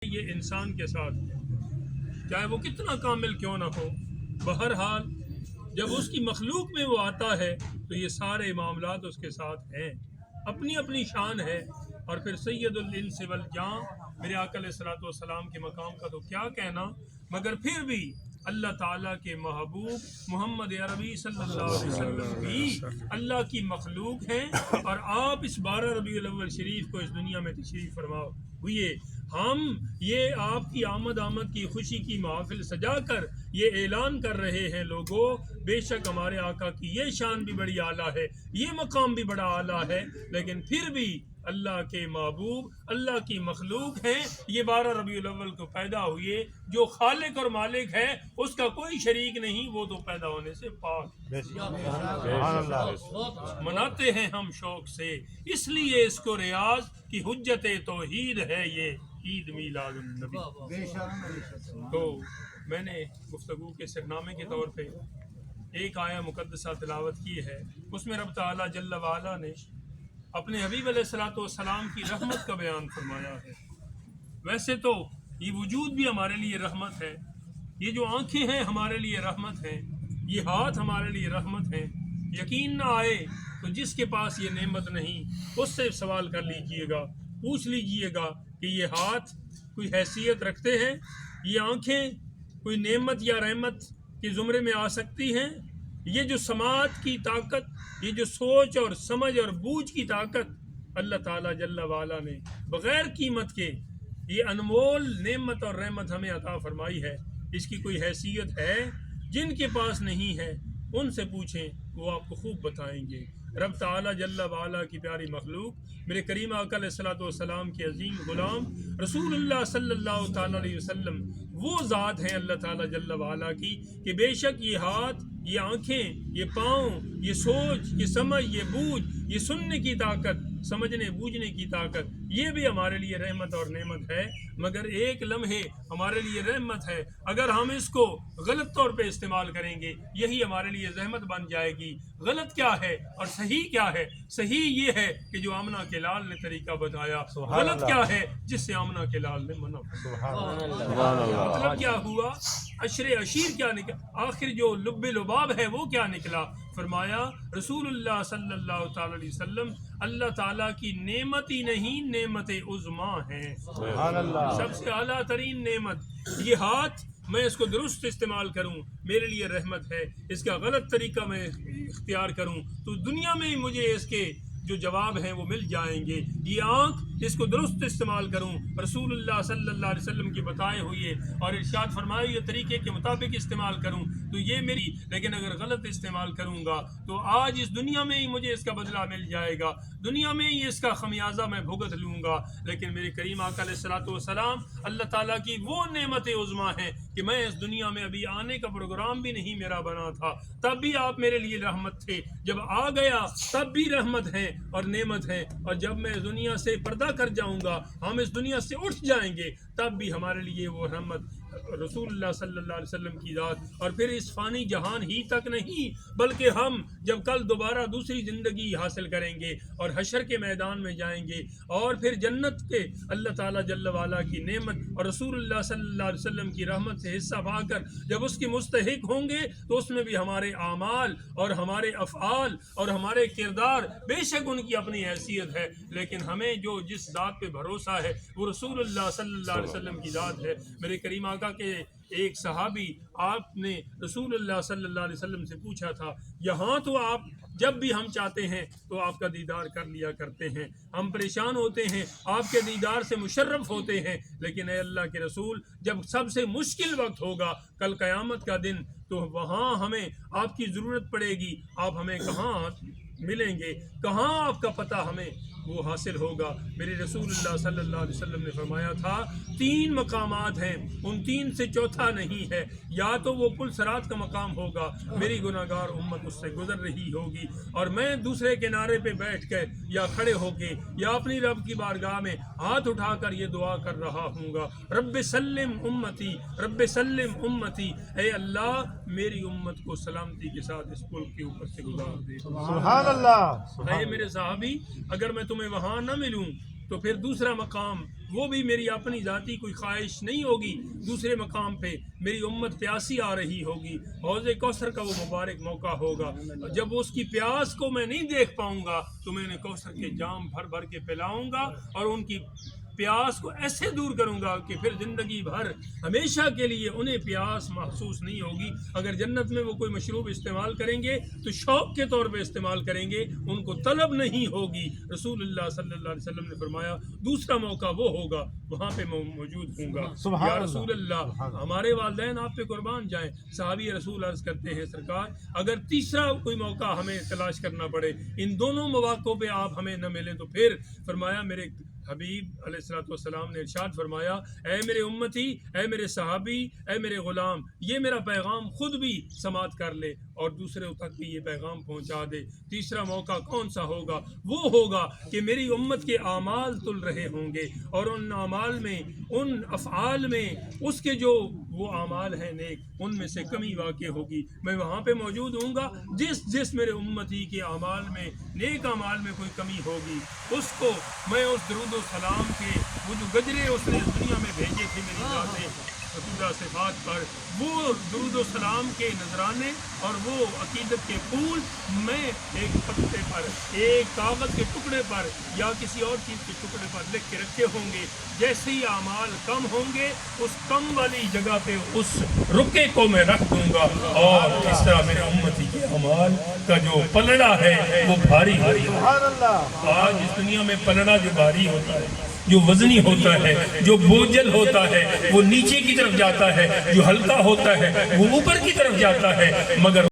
یہ انسان کے ساتھ ہے، چاہے وہ کتنا کامل کیوں نہ ہو، بہرحال جب اس کی مخلوق میں وہ آتا ہے تو یہ سارے معاملات اس کے ساتھ ہیں، اپنی اپنی شان ہے۔ اور پھر سید الانس والجان میرے آقا علیہ الصلوۃ والسلام کے مقام کا تو کیا کہنا، مگر پھر بھی اللہ تعالیٰ کے محبوب محمد عربی صلی اللہ علیہ وسلم بھی اللہ کی مخلوق ہیں، اور آپ اس 12 ربیع الاول شریف کو اس دنیا میں تشریف فرما ہوئے، ہم یہ آپ کی آمد کی خوشی کی محافل سجا کر یہ اعلان کر رہے ہیں، لوگوں بے شک ہمارے آقا کی یہ شان بھی بڑی اعلیٰ ہے، یہ مقام بھی بڑا اعلیٰ ہے، لیکن پھر بھی اللہ کے محبوب اللہ کی مخلوق ہیں، یہ 12 ربیع الاول کو پیدا ہوئے، جو خالق اور مالک ہے اس کا کوئی شریک نہیں، وہ تو پیدا ہونے سے پاک، مناتے ہیں ہم شوق سے، اس لیے اس کو ریاض کی حجت توحید ہے یہ عید میلاد النبی۔ تو میں نے گفتگو کے سرنامے کے طور پہ ایک آیہ مقدسہ تلاوت کی ہے، اس میں رب تعالیٰ جل وعلا نے اپنے حبیب علیہ الصلوۃ والسلام کی رحمت کا بیان فرمایا ہے۔ ویسے تو یہ وجود بھی ہمارے لیے رحمت ہے، یہ جو آنکھیں ہیں ہمارے لیے رحمت ہیں، یہ ہاتھ ہمارے لیے رحمت ہیں۔ یقین نہ آئے تو جس کے پاس یہ نعمت نہیں اس سے سوال کر لیجئے گا، پوچھ لیجئے گا کہ یہ ہاتھ کوئی حیثیت رکھتے ہیں، یہ آنکھیں کوئی نعمت یا رحمت کے زمرے میں آ سکتی ہیں؟ یہ جو سماعت کی طاقت، یہ جو سوچ اور سمجھ اور بوجھ کی طاقت اللہ تعالیٰ جل وعلا نے بغیر قیمت کے یہ انمول نعمت اور رحمت ہمیں عطا فرمائی ہے، اس کی کوئی حیثیت ہے؟ جن کے پاس نہیں ہے ان سے پوچھیں، وہ آپ کو خوب بتائیں گے۔ رب تعالیٰ جل وعلا کی پیاری مخلوق میرے کریم آقا علیہ الصلوۃ والسلام کے عظیم غلام رسول اللہ صلی اللہ تعالیٰ علیہ وسلم وہ ذات ہیں اللہ تعالیٰ جل وعلا کی کہ بے شک یہ ہاتھ، یہ آنکھیں، یہ پاؤں، یہ سوچ، یہ سمجھ، یہ بوجھ، یہ سننے کی طاقت، سمجھنے بوجھنے کی طاقت، یہ بھی ہمارے لیے رحمت اور نعمت ہے، مگر ایک لمحے ہمارے لیے رحمت ہے، اگر ہم اس کو غلط طور پہ استعمال کریں گے یہی ہمارے لیے زحمت بن جائے گی۔ غلط کیا ہے اور صحیح کیا ہے؟ صحیح یہ ہے کہ جو آمنہ کے لال نے طریقہ بتایا، غلط کیا ہے جس سے آمنہ کے لال نے منع فرمایا۔ مطلب کیا ہوا؟ عشیر کیا نکلا، آخر جو لب لباب ہے وہ کیا نکلا؟ فرمایا رسول اللہ صلی اللہ تعالی علیہ وسلم اللہ تعالیٰ کی نعمت ہی نہیں، نعمت عظمیٰ ہیں، سب سے اعلیٰ ترین نعمت۔ یہ ہاتھ میں اس کو درست استعمال کروں میرے لیے رحمت ہے، اس کا غلط طریقہ میں اختیار کروں تو دنیا میں ہی مجھے اس کے جو جواب ہیں وہ مل جائیں گے۔ یہ آنکھ اس کو درست استعمال کروں رسول اللہ صلی اللہ علیہ وسلم کی بتائے ہوئے اور ارشاد فرمائے ہوئے طریقے کے مطابق استعمال کروں تو یہ میری، لیکن اگر غلط استعمال کروں گا تو آج اس دنیا میں ہی مجھے اس کا بدلہ مل جائے گا، دنیا میں ہی اس کا خمیازہ میں بھگت لوں گا۔ لیکن میرے کریم آقا علیہ الصلوۃ والسلام اللہ تعالیٰ کی وہ نعمت عظمیٰ ہیں کہ میں اس دنیا میں ابھی آنے کا پروگرام بھی نہیں میرا بنا تھا، تب بھی آپ میرے لیے رحمت تھے، جب آ گیا تب بھی رحمت ہے اور نعمت ہے، اور جب میں اس دنیا سے پردہ کر جاؤں گا، ہم اس دنیا سے اٹھ جائیں گے، تب بھی ہمارے لیے وہ رحمت رسول اللہ صلی اللہ علیہ وسلم کی ذات، اور پھر اس فانی جہان ہی تک نہیں بلکہ ہم جب کل دوبارہ دوسری زندگی حاصل کریں گے اور حشر کے میدان میں جائیں گے اور پھر جنت کے اللہ تعالیٰ جل وعلا کی نعمت اور رسول اللہ صلی اللہ علیہ وسلم کی رحمت سے حصہ پا کر جب اس کے مستحق ہوں گے تو اس میں بھی ہمارے اعمال اور ہمارے افعال اور ہمارے کردار بے شک ان کی اپنی حیثیت ہے، لیکن ہمیں جو جس ذات پہ بھروسہ ہے وہ رسول اللہ صلی اللہ علیہ وسلم کی ذات ہے۔ میرے کریم آقا کے ایک صحابی آپ نے رسول اللہ صلی اللہ علیہ وسلم سے پوچھا تھا، یہاں تو آپ جب بھی ہم چاہتے ہیں تو آپ کا دیدار کر لیا کرتے ہیں، ہم پریشان ہوتے ہیں آپ کے دیدار سے مشرف ہوتے ہیں، لیکن اے اللہ کے رسول جب سب سے مشکل وقت ہوگا کل قیامت کا دن تو وہاں ہمیں آپ کی ضرورت پڑے گی، آپ ہمیں کہاں ملیں گے، کہاں آپ کا پتہ ہمیں وہ حاصل ہوگا؟ میرے رسول اللہ صلی اللہ علیہ وسلم نے فرمایا تھا 3 مقامات ہیں، ان 3 سے چوتھا نہیں ہے، یا تو وہ پل صراط کا مقام ہوگا، میری گناہگار امت اس سے گزر رہی ہوگی اور میں دوسرے کنارے پہ بیٹھ کر یا کھڑے ہو کے یا اپنی رب کی بارگاہ میں ہاتھ اٹھا کر یہ دعا کر رہا ہوں گا، رب سلم امتی، رب سلم امتی، اے اللہ میری امت کو سلامتی کے ساتھ اس پل کے اوپر سے گزار دے۔ سبحان اللہ۔ اے میرے صحابی اگر میں تمہیں وہاں نہ ملوں تو پھر دوسرا مقام وہ بھی میری اپنی ذاتی کوئی خواہش نہیں ہوگی، دوسرے مقام پہ میری امت پیاسی آ رہی ہوگی، حوض کوثر کا وہ مبارک موقع ہوگا، جب اس کی پیاس کو میں نہیں دیکھ پاؤں گا تو میں انہیں کوثر کے جام بھر بھر کے پلاؤں گا اور ان کی پیاس کو ایسے دور کروں گا کہ پھر زندگی بھر ہمیشہ کے لیے انہیں پیاس محسوس نہیں ہوگی۔ اگر جنت میں وہ کوئی مشروب استعمال کریں گے تو شوق کے طور پہ استعمال کریں گے، ان کو طلب نہیں ہوگی۔ رسول اللہ صلی اللہ علیہ وسلم نے فرمایا دوسرا موقع وہ ہوگا وہاں پہ میں موجود ہوں گا۔ یا رسول اللہ ہمارے والدین آپ پہ قربان جائیں۔ صحابی رسول عرض کرتے ہیں سرکار اگر تیسرا کوئی موقع ہمیں تلاش کرنا پڑے، ان دونوں مواقعوں پہ آپ ہمیں نہ ملیں تو پھر فرمایا میرے حبیب علیہ الصلوۃ والسلام نے ارشاد فرمایا اے میرے امتی، اے میرے صحابی، اے میرے غلام، یہ میرا پیغام خود بھی سماعت کر لے اور دوسروں تک بھی یہ پیغام پہنچا دے۔ تیسرا موقع کون سا ہوگا؟ وہ ہوگا کہ میری امت کے اعمال تل رہے ہوں گے اور ان اعمال میں، ان افعال میں اس کے جو وہ اعمال ہیں نیک، ان میں سے کمی واقع ہوگی۔ میں وہاں پہ موجود ہوں گا جس میرے امتی کے اعمال میں، نیک اعمال میں کوئی کمی ہوگی، اس کو میں اس درود و سلام کے وہ جو گجرے اس نے دنیا میں بھیجے تھے میری ذات رسولہ صفات پر، وہ درود و سلام کے نذرانے اور وہ عقیدت کے پھول میں ایک پتے پر، ایک کاغذ کے ٹکڑے پر یا کسی اور چیز کے ٹکڑے پر لکھ کے رکھے ہوں گے۔ جیسے ہی اعمال کم ہوں گے اس کم والی جگہ پہ اس رکے کو میں رکھ دوں گا اور اس طرح میرے امتی کے اعمال کا جو پلڑا ہے وہ بھاری بھاری ہوگا۔ آج اس دنیا میں پلڑا جو بھاری ہوتا ہے، جو وزنی ہوتا ہے، جو بوجھل ہوتا ہے وہ نیچے کی طرف جاتا ہے، جو ہلکا ہوتا ہے وہ اوپر کی طرف جاتا ہے، مگر